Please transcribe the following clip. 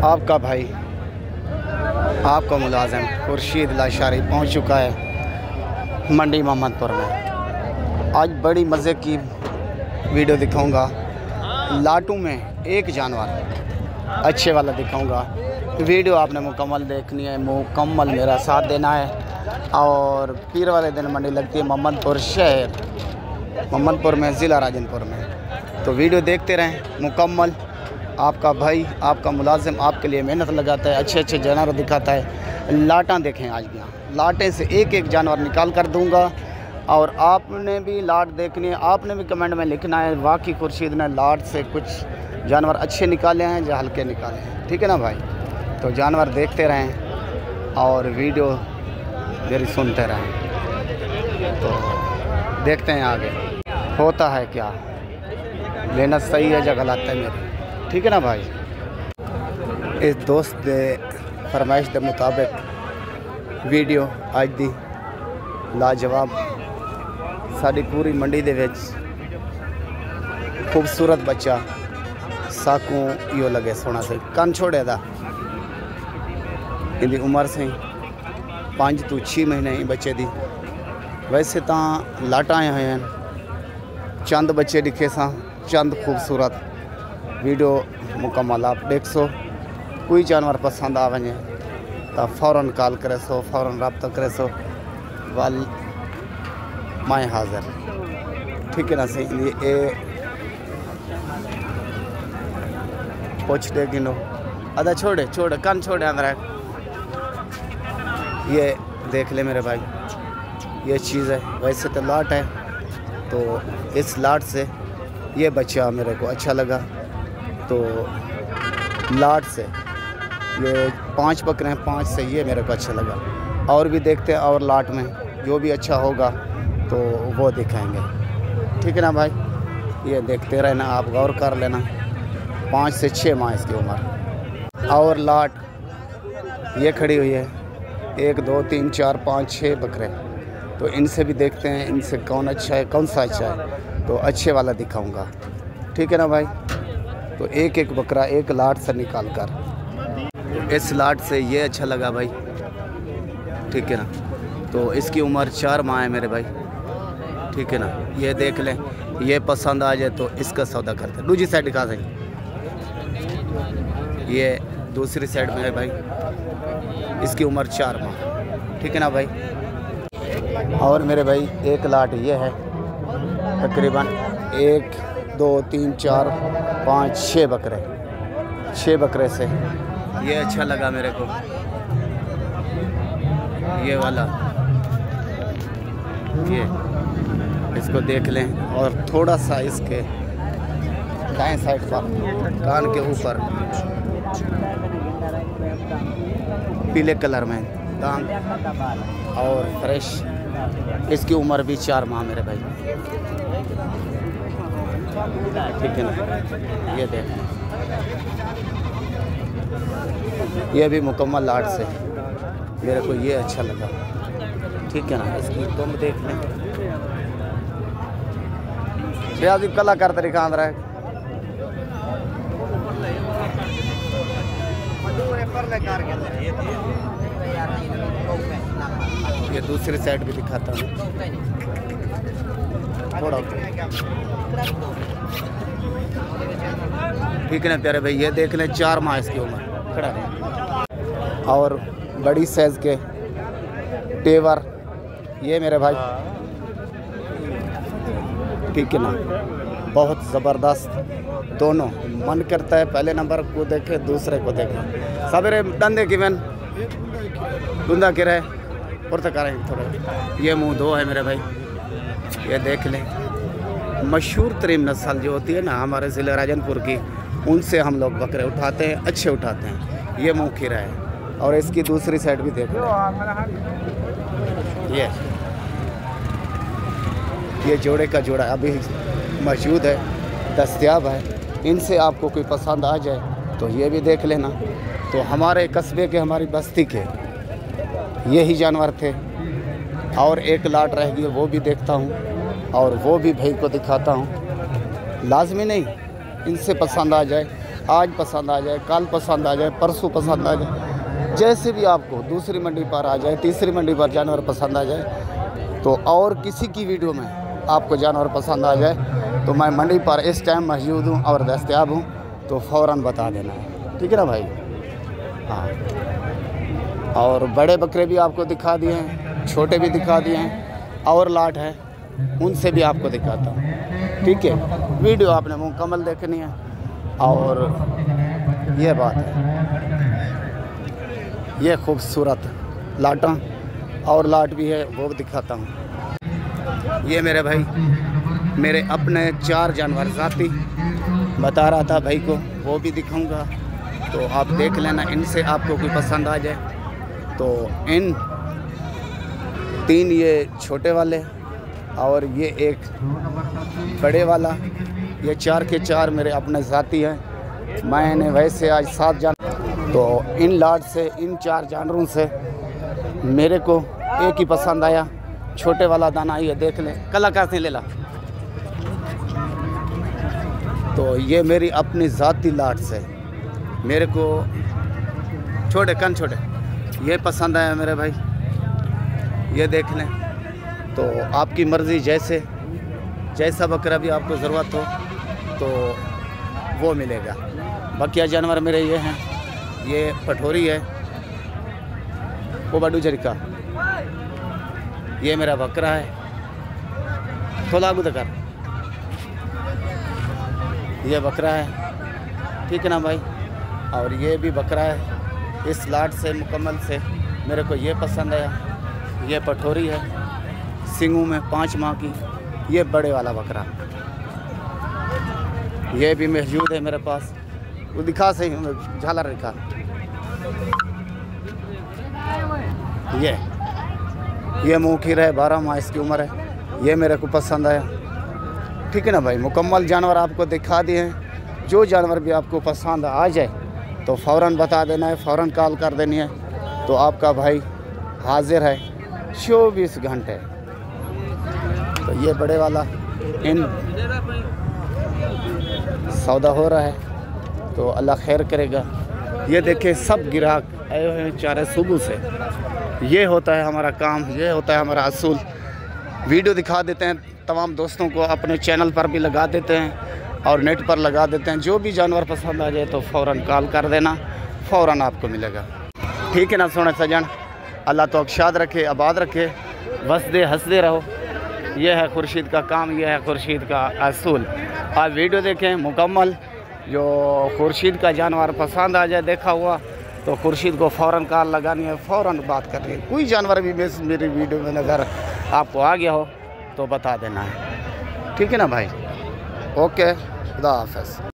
आपका भाई, आपका मुलाजिम खुर्शीद लाशारी पहुंच चुका है मंडी मोहम्मदपुर में। आज बड़ी मज़े की वीडियो दिखाऊंगा। लाटू में एक जानवर अच्छे वाला दिखाऊंगा। वीडियो आपने मुकम्मल देखनी है, मुकम्मल मेरा साथ देना है। और पीर वाले दिन मंडी लगती है मोहम्मदपुर शहर, मोहम्मदपुर में, ज़िला राजनपुर में। तो वीडियो देखते रहें मुकम्मल। आपका भाई, आपका मुलाजिम आपके लिए मेहनत लगाता है, अच्छे अच्छे जानवर दिखाता है। लाटां देखें आज भी, लाटें से एक एक जानवर निकाल कर दूंगा। और आपने भी लाट देखनी है, आपने भी कमेंट में लिखना है वाकई खुर्शीद ने लाट से कुछ जानवर अच्छे निकाले हैं या हल्के निकाले हैं, ठीक है ना भाई। तो जानवर देखते रहें और वीडियो मेरी सुनते रहें। तो देखते हैं आगे होता है क्या, मेहनत सही है या गलत है मेरी, ठीक है ना भाई। इस दोस्त के फरमाइश के मुताबिक वीडियो आज दी लाजवाब साड़ी पूरी मंडी दे विच खूबसूरत बच्चा साकू यो लगे सोना से कन छोड़े दा। इनकी उम्र से 5 तो 6 महीने ही बच्चे दी। वैसे तो लाटा आए हुए हैं, चंद बच्चे दिखे सा, चंद खूबसूरत। वीडियो मुकम्मल आप देख सो। कोई जानवर पसंद आ वने तो फ़ौरन कॉल करे सो, फ़ौरन रब्ता करे सो। वाल मैं हाज़िर, ठीक है ना सही। ये पूछ दे गिनो अदा छोड़े छोड़े कान छोड़े अंदर। ये देख ले मेरे भाई, ये चीज़ है। वैसे तो लाट है, तो इस लाट से ये बच्चा मेरे को अच्छा लगा। तो लाट से ये 5 बकरे हैं, 5 से ये मेरे को अच्छा लगा। और भी देखते हैं, और लाट में जो भी अच्छा होगा तो वो दिखाएंगे, ठीक है ना भाई। ये देखते रहना, आप गौर कर लेना। 5 से 6 माह इसकी उम्र। और लाट ये खड़ी हुई है, 1 2 3 4 5 6 बकरे। तो इनसे भी देखते हैं, इनसे कौन अच्छा है, कौन सा अच्छा है। तो अच्छे वाला दिखाऊंगा, ठीक है ना भाई। तो एक एक बकरा एक लाट से निकाल कर, इस लाट से ये अच्छा लगा भाई, ठीक है ना। तो इसकी उम्र 4 माह है मेरे भाई, ठीक है ना। ये देख लें, ये पसंद आ जाए तो इसका सौदा करते हैं। दूसरी साइड दिखा दें, ये दूसरी साइड में है भाई, इसकी उम्र 4 माह, ठीक है ना भाई। और मेरे भाई एक लाट ये है, तकरीबन 1 2 3 4 5 6 बकरे, 6 बकरे से ये अच्छा लगा मेरे को, ये वाला। ये इसको देख लें। और थोड़ा सा इसके दाएं साइड पर कान के ऊपर पीले कलर में दांत और फ्रेश। इसकी उम्र भी 4 माह मेरे भाई, ठीक है ना। ये देख, ये भी मुकम्मल लाट से मेरे को ये अच्छा लगा, ठीक है ना। इसकी तुम देख लें, रियाजी कलाकार तरीका अंदर है। ये दूसरी साइड भी दिखाता हूँ थोड़ा, ठीक है ना प्यारे भाई। ये देख लें, 4 माह इसकी उम्र खड़ा है। और बड़ी साइज़ के तेवर ये मेरे भाई, ठीक है ना, बहुत ज़बरदस्त। दोनों मन करता है पहले नंबर को देखे, दूसरे को देखे। सवेरे धंधे की मैन धुंधा के रहे पुरत करें थोड़े। ये मुँह 2 है मेरे भाई, ये देख लें। मशहूर तरीन नस्ल जो होती है ना हमारे ज़िले राजनपुर की, उनसे हम लोग बकरे उठाते हैं, अच्छे उठाते हैं। ये मुँह खीरा है। और इसकी दूसरी साइड भी देख लो, ये जोड़े का जोड़ा अभी मौजूद है, दस्तयाब है। इनसे आपको कोई पसंद आ जाए तो ये भी देख लेना। तो हमारे कस्बे के, हमारी बस्ती के यही जानवर थे। और एक लाट रह गई, वो भी देखता हूँ और वो भी भाई को दिखाता हूँ। लाजमी नहीं इनसे पसंद आ जाए आज पसंद आ जाए, कल पसंद आ जाए, परसों पसंद आ जाए, जैसे भी आपको दूसरी मंडी पर आ जाए, तीसरी मंडी पर जानवर पसंद आ जाए, तो और किसी की वीडियो में आपको जानवर पसंद आ जाए तो मैं मंडी पर इस टाइम मौजूद हूँ और दस्तयाब हूँ, तो फ़ौरन बता देना है। ठीक है ना भाई? हाँ, और बड़े बकरे भी आपको दिखा दिए हैं, छोटे भी दिखा दिए हैं, और लाट है उनसे भी आपको दिखाता हूँ। ठीक है, वीडियो आपने मुकम्मल देखनी है। और ये बात है, ये खूबसूरत लाटा और लाट भी है, वो भी दिखाता हूँ। ये मेरे भाई मेरे अपने 4 जानवर जाती बता रहा था भाई को, वो भी दिखाऊंगा, तो आप देख लेना। इनसे आपको कोई पसंद आ जाए तो इन 3 ये छोटे वाले और ये एक बड़े वाला, ये 4 के 4 मेरे अपने ज़ाती हैं। मैंने वैसे आज 7 जानवर, तो इन लाट से, इन 4 जानवरों से मेरे को एक ही पसंद आया, छोटे वाला दाना। ये देख लें, कलाकार से ले ला। तो ये मेरी अपनी ज़ाती लाट से मेरे को छोटे कन छोटे ये पसंद आया मेरे भाई, ये देख लें। तो आपकी मर्ज़ी, जैसा बकरा भी आपको ज़रूरत हो तो वो मिलेगा। बकिया जानवर मेरे ये हैं, ये पठोरी है, वो बडू जरिका, ये मेरा बकरा है, थोड़ा आगू कर, ये बकरा है। ठीक है ना भाई? और ये भी बकरा है। इस लाट से मुकम्मल से मेरे को ये पसंद आया, ये पठोरी है, सिंगों में 5 माह की, ये बड़े वाला बकरा, ये भी मौजूद है मेरे पास। वो दिखा सही, झालर दिखा, ये मुखिर है, 12 माह इसकी उम्र है, ये मेरे को पसंद आया। ठीक है ना भाई? मुकम्मल जानवर आपको दिखा दिए हैं। जो जानवर भी आपको पसंद आ जाए तो फ़ौरन बता देना है, फ़ौरन कॉल कर देनी है, तो आपका भाई हाजिर है 24 घंटे। तो ये बड़े वाला इन सौदा हो रहा है, तो अल्लाह खैर करेगा। ये देखें, सब ग्राहक आए हुए हैं चारे सुबह से। ये होता है हमारा काम, ये होता है हमारा असूल। वीडियो दिखा देते हैं तमाम दोस्तों को, अपने चैनल पर भी लगा देते हैं और नेट पर लगा देते हैं। जो भी जानवर पसंद आ जाए तो फ़ौरन कॉल कर देना, फ़ौरन आपको मिलेगा। ठीक है ना सोने सजन? अल्लाह तो अक्षाद रखे, आबाद रखे, वसदे हंसदे रहो। ये है खुर्शीद का काम, ये है खुर्शीद का असूल। आप वीडियो देखें मुकम्मल। जो खुर्शीद का जानवर पसंद आ जाए, देखा हुआ, तो खुर्शीद को फ़ौरन कॉल लगानी है, फ़ौरन बात करनी है। कोई जानवर भी मेरी वीडियो में अगर आपको आ गया हो तो बता देना है। ठीक है ना भाई? ओके, खुदा हाफ़िज़।